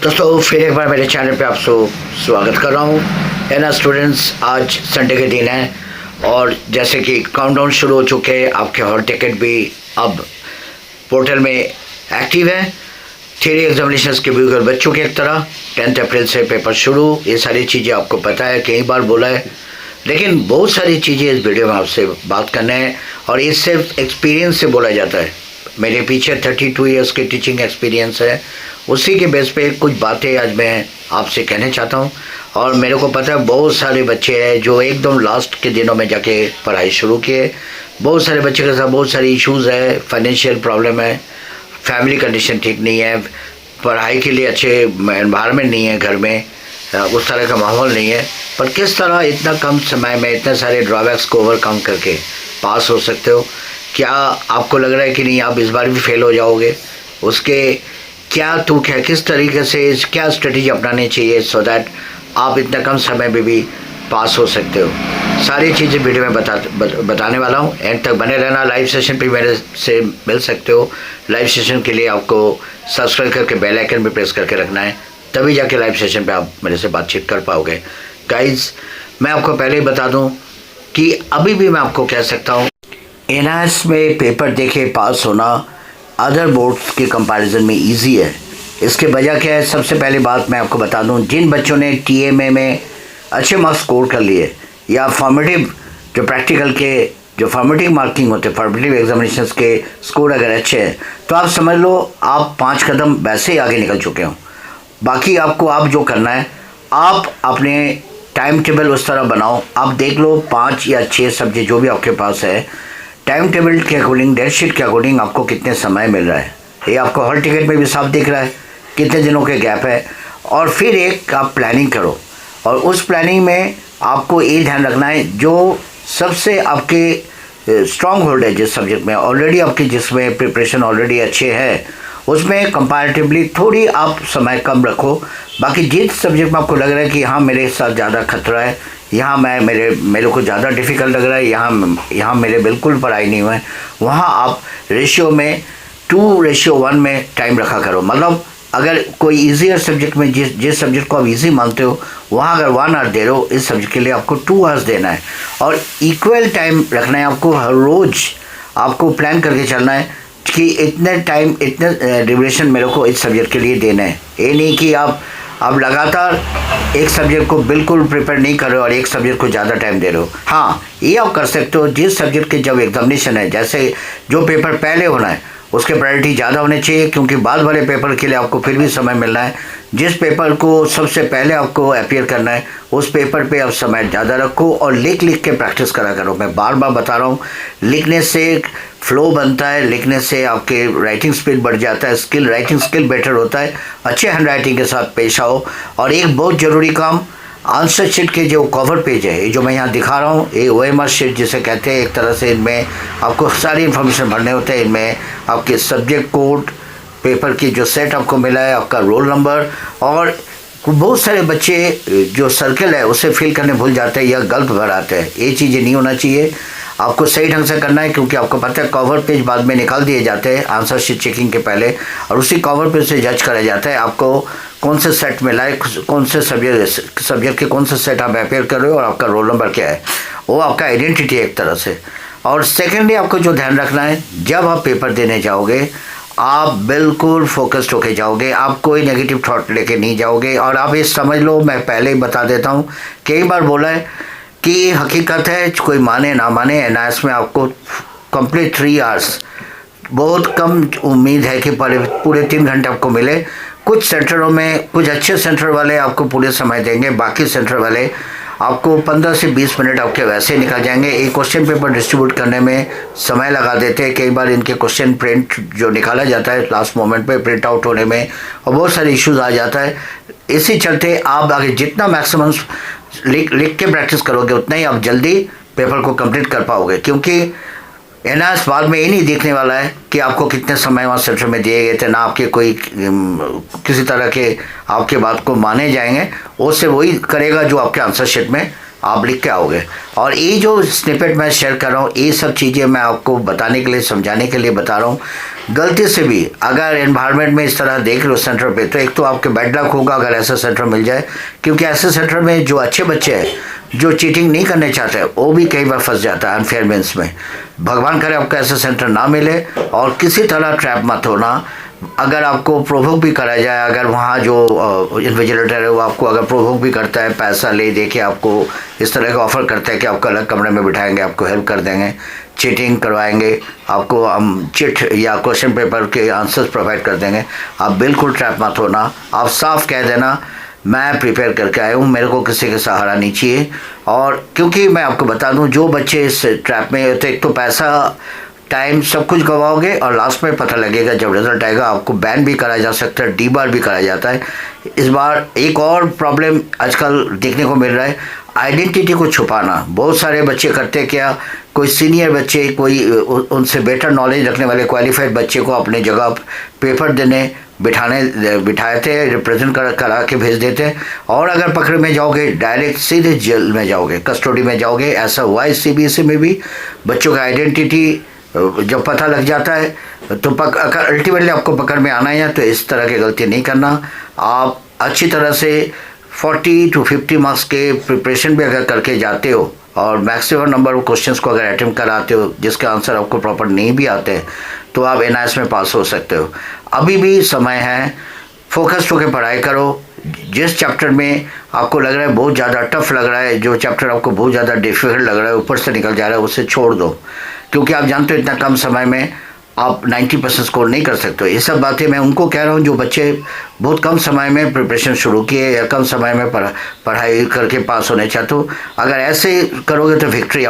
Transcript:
दोस्तों फिर एक बार मेरे चैनल पे आपको स्वागत कर रहा हूँ। है ना स्टूडेंट्स, आज संडे के दिन है और जैसे कि काउंटडाउन शुरू हो चुके हैं, आपके हॉल टिकट भी अब पोर्टल में एक्टिव है। थियरी एग्जामिनेशंस के भी बच चुके एक तरह। 10 अप्रैल से पेपर शुरू, ये सारी चीज़ें आपको पता है, कई बार बोला है, लेकिन बहुत सारी चीज़ें इस वीडियो में आपसे बात करना है और ये सिर्फ एक्सपीरियंस से बोला जाता है। मेरे पीछे 32 इयर्स की टीचिंग एक्सपीरियंस है, उसी के बेस पे कुछ बातें आज मैं आपसे कहना चाहता हूँ। और मेरे को पता है बहुत सारे बच्चे हैं जो एकदम लास्ट के दिनों में जाके पढ़ाई शुरू किए। बहुत सारे बच्चे के साथ बहुत सारे इश्यूज़ है, फाइनेंशियल प्रॉब्लम है, फैमिली कंडीशन ठीक नहीं है, पढ़ाई के लिए अच्छे एनवायरनमेंट नहीं है, घर में उस तरह का माहौल नहीं है। पर किस तरह इतना कम समय में इतने सारे ड्रॉबैक्स को ओवरकम करके पास हो सकते हो? क्या आपको लग रहा है कि नहीं आप इस बार भी फेल हो जाओगे? उसके क्या तुक है, किस तरीके से क्या स्ट्रेटजी अपनानी चाहिए सो दैट आप इतना कम समय में भी पास हो सकते हो? सारी चीज़ें वीडियो में बताने वाला हूँ। एंड तक बने रहना। लाइव सेशन पे मेरे से मिल सकते हो। लाइव सेशन के लिए आपको सब्सक्राइब करके बेल आइकन भी प्रेस करके रखना है, तभी जाके लाइव सेशन पे आप मेरे से बातचीत कर पाओगे। गाइज, मैं आपको पहले ही बता दूँ कि अभी भी मैं आपको कह सकता हूँ, एनआईएस में पेपर देके पास होना अदर बोर्ड्स के कंपैरिजन में इजी है। इसके वजह क्या है? सबसे पहली बात मैं आपको बता दूं, जिन बच्चों ने टीएमए में अच्छे मार्क्स स्कोर कर लिए या फॉर्मेटिव जो प्रैक्टिकल के जो फॉर्मेटिव मार्किंग होते हैं, फॉर्मेटिव एग्जामिनेशंस के स्कोर अगर अच्छे हैं तो आप समझ लो आप 5 कदम वैसे ही आगे निकल चुके हो। बाकी आप जो करना है, आप अपने टाइम टेबल उस तरह बनाओ। आप देख लो 5 या 6 सब्जेक्ट जो भी आपके पास है, टाइम टेबल के अकॉर्डिंग, डेट शीट के अकॉर्डिंग आपको कितने समय मिल रहा है, ये आपको हॉल टिकट में भी साफ दिख रहा है, कितने दिनों के गैप है। और फिर एक आप प्लानिंग करो और उस प्लानिंग में आपको ये ध्यान रखना है जो सबसे आपके स्ट्रॉन्ग होल्ड है जिस सब्जेक्ट में ऑलरेडी आपकी, जिसमें प्रिपरेशन ऑलरेडी अच्छे है, उसमें कंपैरेटिवली थोड़ी आप समय कम रखो। बाकी जिस सब्जेक्ट में आपको लग रहा है कि हाँ मेरे साथ ज़्यादा खतरा है, यहाँ मेरे को ज़्यादा डिफ़िकल्ट लग रहा है, यहाँ मेरे बिल्कुल पढ़ाई नहीं हुआ है, वहाँ आप रेशियो में 2:1 में टाइम रखा करो। मतलब अगर कोई ईजियर सब्जेक्ट में जिस सब्जेक्ट को आप इजी मानते हो, वहाँ अगर 1 आवर दे रहे हो, इस सब्जेक्ट के लिए आपको 2 आवर्स देना है। और इक्वल टाइम रखना है आपको। हर रोज़ आपको प्लान करके चलना है कि इतने टाइम, इतने ड्यूरेशन मेरे को इस सब्जेक्ट के लिए देना है। ये नहीं कि आप लगातार एक सब्जेक्ट को बिल्कुल प्रिपेयर नहीं कर रहे हो और एक सब्जेक्ट को ज़्यादा टाइम दे रहे हो। हाँ, ये आप कर सकते हो जिस सब्जेक्ट के जब एग्जामिनेशन है, जैसे जो पेपर पहले होना है उसके प्रायोरिटी ज़्यादा होने चाहिए, क्योंकि बाद वाले पेपर के लिए आपको फिर भी समय मिलना है। जिस पेपर को सबसे पहले आपको अपीयर करना है उस पेपर पे आप समय ज़्यादा रखो और लिख के प्रैक्टिस करा करो। मैं बार बार बता रहा हूँ, लिखने से फ्लो बनता है, लिखने से आपके राइटिंग स्पीड बढ़ जाता है, राइटिंग स्किल बेटर होता है। अच्छे हैंड राइटिंग के साथ पेश आओ। और एक बहुत ज़रूरी काम, आंसर शीट के जो कवर पेज है, ये जो मैं यहाँ दिखा रहा हूँ, ये OMR शीट जिसे कहते हैं, एक तरह से इनमें आपको सारी इन्फॉर्मेशन भरने होते हैं। इनमें आपके सब्जेक्ट कोड, पेपर की जो सेट आपको मिला है, आपका रोल नंबर, और बहुत सारे बच्चे जो सर्कल है उसे फिल करने भूल जाते हैं या गलत भर आते हैं। ये चीज़ें नहीं होना चाहिए, आपको सही ढंग से करना है, क्योंकि आपको पता है कवर पेज बाद में निकाल दिए जाते हैं आंसर शीट चेकिंग के पहले, और उसी कवर पेज से जज करा जाता है आपको कौन से सेट मिला है, कौन से सब्जेक्ट के कौन से सेट आप अपेयर कर रहे हो और आपका रोल नंबर क्या है। वो आपका आइडेंटिटी है एक तरह से। और सेकेंडली आपको जो ध्यान रखना है, जब आप पेपर देने जाओगे आप बिल्कुल फोकस्ड होके जाओगे, आप कोई नेगेटिव थॉट लेके नहीं जाओगे। और आप ये समझ लो, मैं पहले ही बता देता हूँ, कई बार बोला है कि ये हकीकत है, कोई माने ना माने, एनआईएस में आपको कंप्लीट 3 आवर्स, बहुत कम उम्मीद है कि पूरे 3 घंटे आपको मिले। कुछ सेंटरों में, कुछ अच्छे सेंटर वाले आपको पूरे समय देंगे, बाकी सेंटर वाले आपको 15 से 20 मिनट आपके वैसे निकल जाएंगे। एक क्वेश्चन पेपर डिस्ट्रीब्यूट करने में समय लगा देते हैं। कई बार इनके क्वेश्चन प्रिंट जो निकाला जाता है लास्ट मोमेंट पे प्रिंट आउट होने में, और बहुत सारे इश्यूज आ जाता है। इसी चलते आप आगे जितना मैक्सिमम लिख के प्रैक्टिस करोगे उतना ही आप जल्दी पेपर को कंप्लीट कर पाओगे, क्योंकि एनआईएस बाद में ये नहीं देखने वाला है कि आपको कितने समय वहाँ सेंटर में दिए गए थे, ना आपके कोई किसी तरह के आपके बात को माने जाएंगे। उससे वही करेगा जो आपके आंसर शीट में आप लिख के आओगे। और ये जो स्निपेट मैं शेयर कर रहा हूँ, ये सब चीज़ें मैं आपको बताने के लिए, समझाने के लिए बता रहा हूँ। गलती से भी अगर एनवायरनमेंट में इस तरह देख रहे हो सेंटर पे, तो एक तो आपके बैड लक होगा अगर ऐसा सेंटर मिल जाए, क्योंकि ऐसे सेंटर में जो अच्छे बच्चे हैं जो चीटिंग नहीं करने चाहते वो भी कई बार फंस जाता है अनफेयर मीन्स में। भगवान करे आपको ऐसा सेंटर ना मिले, और किसी तरह ट्रैप मत होना। अगर आपको प्रोवोक भी करा जाए, अगर वहाँ जो इन्विजिलेटर है वो आपको अगर प्रोवोक भी करता है, पैसा ले दे के आपको इस तरह का ऑफ़र करता है कि आपको अलग कमरे में बिठाएंगे, आपको हेल्प कर देंगे, चीटिंग करवाएंगे, आपको हम चिट या क्वेश्चन पेपर के आंसर्स प्रोवाइड कर देंगे, आप बिल्कुल ट्रैप मत होना। आप साफ कह देना मैं प्रिपेयर करके आया हूँ, मेरे को किसी का सहारा नहीं चाहिए। और क्योंकि मैं आपको बता दूँ, जो बच्चे इस ट्रैप में, तो एक तो पैसा, टाइम, सब कुछ गवाओगे, और लास्ट में पता लगेगा जब रिजल्ट आएगा आपको बैन भी कराया जा सकता है, डीबार भी कराया जाता है। इस बार एक और प्रॉब्लम आजकल देखने को मिल रहा है, आइडेंटिटी को छुपाना। बहुत सारे बच्चे करते क्या, कोई सीनियर बच्चे, कोई उनसे बेटर नॉलेज रखने वाले क्वालिफाइड बच्चे को अपने जगह पेपर देने बिठाए थे, रिप्रेजेंट करा के भेज देते, और अगर पकड़ में जाओगे डायरेक्ट सीधे जेल में जाओगे, कस्टडी में जाओगे। ऐसा हुआ है CBSE में भी, बच्चों का आइडेंटिटी जब पता लग जाता है तो अल्टीमेटली आपको पकड़ में आना है, तो इस तरह की गलती नहीं करना। आप अच्छी तरह से 40 to 50 मार्क्स के प्रिपरेशन भी अगर करके जाते हो, और मैक्सिमम नंबर ऑफ क्वेश्चंस को अगर अटेम्प्ट कराते हो जिसके आंसर आपको प्रॉपर नहीं भी आते हैं, तो आप NIS में पास हो सकते हो। अभी भी समय है, फोकस होकर पढ़ाई करो। जिस चैप्टर में आपको लग रहा है बहुत ज़्यादा टफ लग रहा है, जो चैप्टर आपको बहुत ज़्यादा डिफिकल्ट लग रहा है, ऊपर से निकल जा रहा है, उसे छोड़ दो, क्योंकि आप जानते हो इतना कम समय में आप 90% स्कोर नहीं कर सकते हो। ये सब बातें मैं उनको कह रहा हूँ जो बच्चे बहुत कम समय में प्रिपरेशन शुरू किए या कम समय में पढ़ाई करके पास होने चाहते हो। अगर ऐसे करोगे तो विक्ट्री